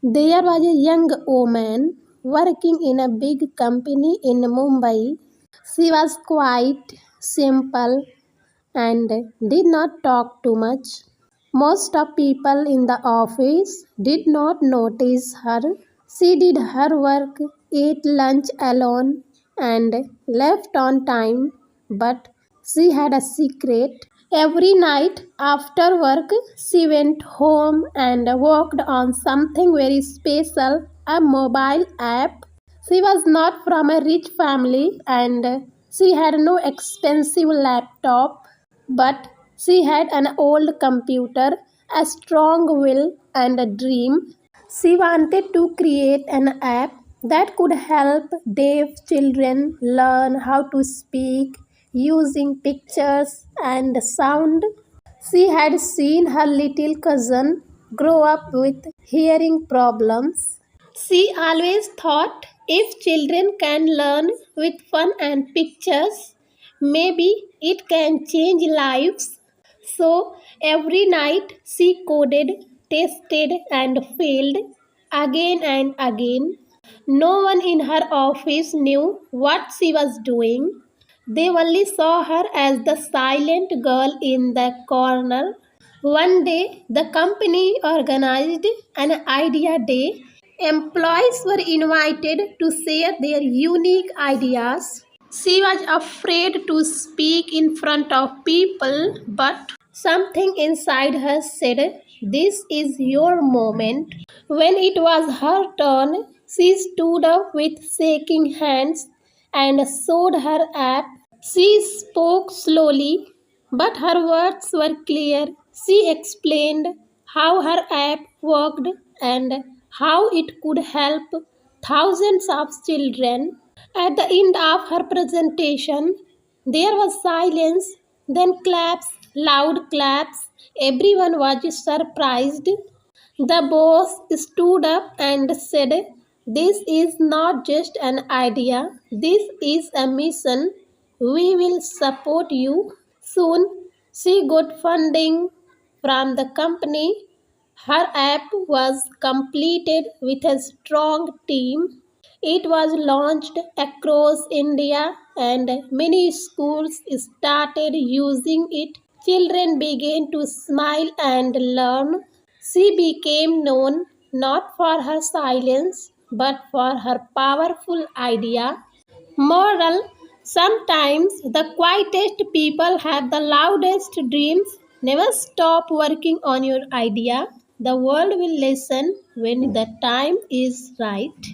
There was a young woman working in a big company in Mumbai. She was quite simple and did not talk too much. Most of people in the office did not notice her. She did her work, ate lunch alone, and left on time, but she had a secret. Every night after work, she went home and worked on something very special, a mobile app. She was not from a rich family and she had no expensive laptop, but she had an old computer, a strong will, and a dream. She wanted to create an app that could help deaf children learn how to speak using pictures and sound. She had seen her little cousin grow up with hearing problems. She always thought if children can learn with fun and pictures, maybe it can change lives. So every night she coded, tested, and failed again and again. No one in her office knew what she was doing. They only saw her as the silent girl in the corner. One day, the company organized an idea day. Employees were invited to share their unique ideas. She was afraid to speak in front of people, but something inside her said, "This is your moment." When it was her turn, she stood up with shaking hands and showed her app. She spoke slowly, but her words were clear. She explained how her app worked and how it could help thousands of children. At the end of her presentation, there was silence, then claps, loud claps. Everyone was surprised. The boss stood up and said, "This is not just an idea, this is a mission. We will support you." Soon, she got funding from the company. Her app was completed with a strong team. It was launched across India and many schools started using it. Children began to smile and learn. She became known not for her silence but for her powerful idea. Moral: sometimes the quietest people have the loudest dreams. Never stop working on your idea. The world will listen when the time is right.